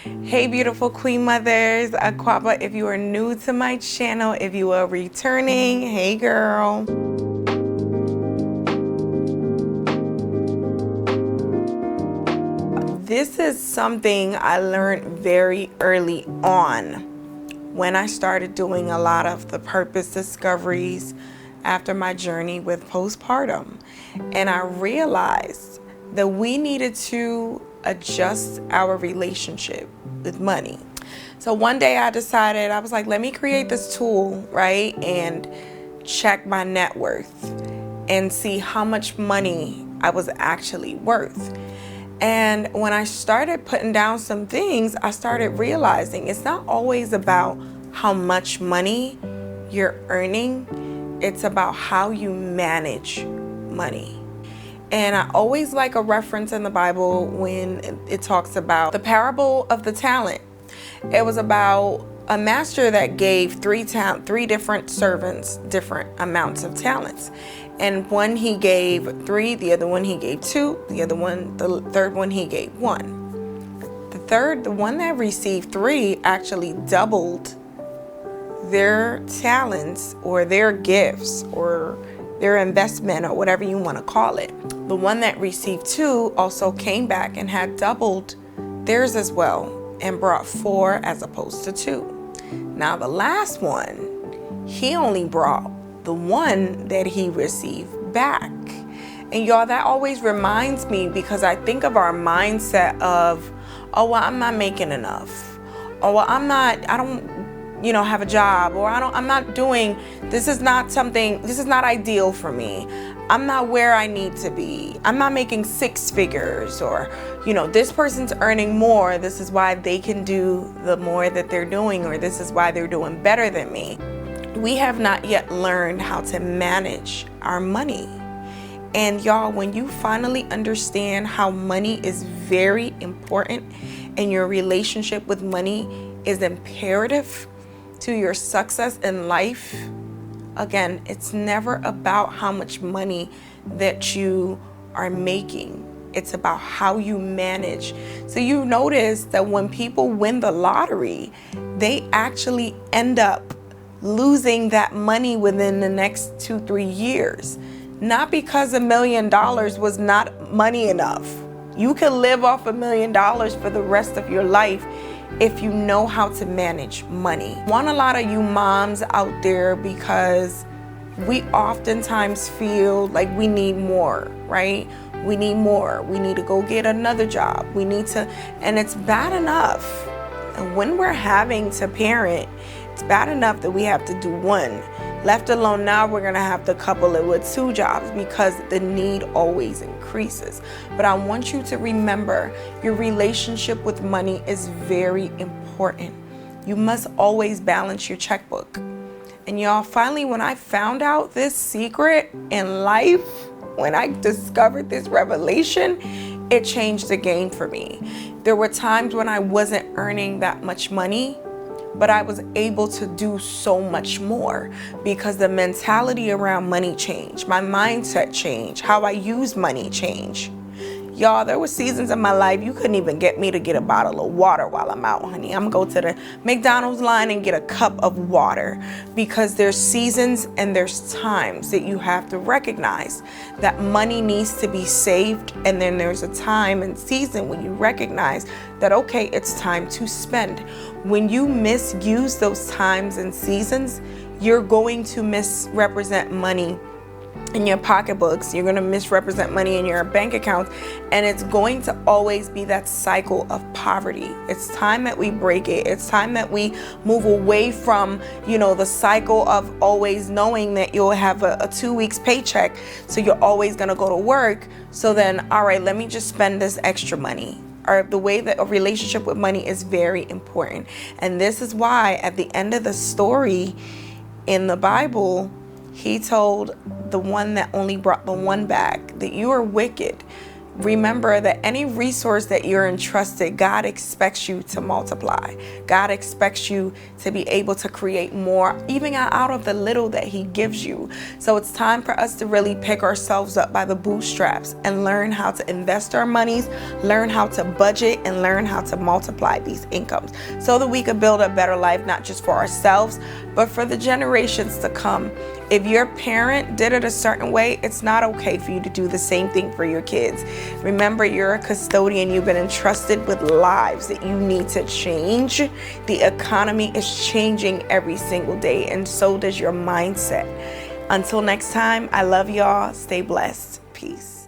Hey beautiful queen mothers, Aquaba, if you are new to my channel, if you are returning, hey girl. This is something I learned very early on when I started doing a lot of the purpose discoveries after my journey with postpartum. And I realized that we needed to adjust our relationship with money. So one day I decided, I was like, let me create this tool, right? And check my net worth and see how much money I was actually worth. And when I started putting down some things, I started realizing it's not always about how much money you're earning. It's about how you manage money. And I always like a reference in the Bible when it talks about the parable of the talent. It was about a master that gave three different servants different amounts of talents. And one he gave 3, the other one he gave 2, the third one he gave 1. The one that received 3 actually doubled their talents or their gifts or their investment or whatever you want to call it. The one that received 2 also came back and had doubled theirs as well and brought 4 as opposed to 2. Now the last one, he only brought the 1 that he received back. And y'all, that always reminds me, because I think of our mindset of, oh, well, I'm not making enough. Or, well, I don't have a job, or I'm not doing, this is not ideal for me. I'm not where I need to be. I'm not making 6 figures, or, this person's earning more. This is why they can do the more that they're doing, or this is why they're doing better than me. We have not yet learned how to manage our money. And y'all, when you finally understand how money is very important and your relationship with money is imperative to your success in life, again, it's never about how much money that you are making. It's about how you manage. So you notice that when people win the lottery, they actually end up losing that money within the next 2-3 years. Not because $1 million was not money enough. You can live off $1 million for the rest of your life if you know how to manage money. I want a lot of you moms out there, because we oftentimes feel like we need more, right? We need more. We need to go get another job. And it's bad enough. And when we're having to parent, it's bad enough that we have to do 1. Left alone, now we're gonna have to couple it with 2 jobs because the need always increases. But I want you to remember, your relationship with money is very important. You must always balance your checkbook. And y'all, finally, when I found out this secret in life, when I discovered this revelation, it changed the game for me. There were times when I wasn't earning that much money, but I was able to do so much more because the mentality around money changed. My mindset changed. How I use money changed. Y'all, there were seasons in my life you couldn't even get me to get a bottle of water while I'm out, honey. I'm gonna go to the McDonald's line and get a cup of water, because there's seasons and there's times that you have to recognize that money needs to be saved, and then there's a time and season when you recognize that, okay, it's time to spend. When you misuse those times and seasons, you're going to misrepresent money in your pocketbooks. You're going to misrepresent money in your bank accounts, and it's going to always be that cycle of poverty. It's time that we break it. It's time that we move away from, the cycle of always knowing that you'll have a 2 weeks paycheck, so you're always going to go to work. So then, all right, let me just spend this extra money. Or the way that a relationship with money is very important. And this is why at the end of the story in the Bible, he told the one that only brought the 1 back that you are wicked, remember that any resource that you're entrusted, God expects you to multiply. God expects you to be able to create more, even out of the little that he gives you. So it's time for us to really pick ourselves up by the bootstraps and learn how to invest our monies, learn how to budget, and learn how to multiply these incomes so that we could build a better life, not just for ourselves, but for the generations to come. If your parent did it a certain way, it's not okay for you to do the same thing for your kids. Remember, you're a custodian. You've been entrusted with lives that you need to change. The economy is changing every single day, and so does your mindset. Until next time, I love y'all. Stay blessed. Peace.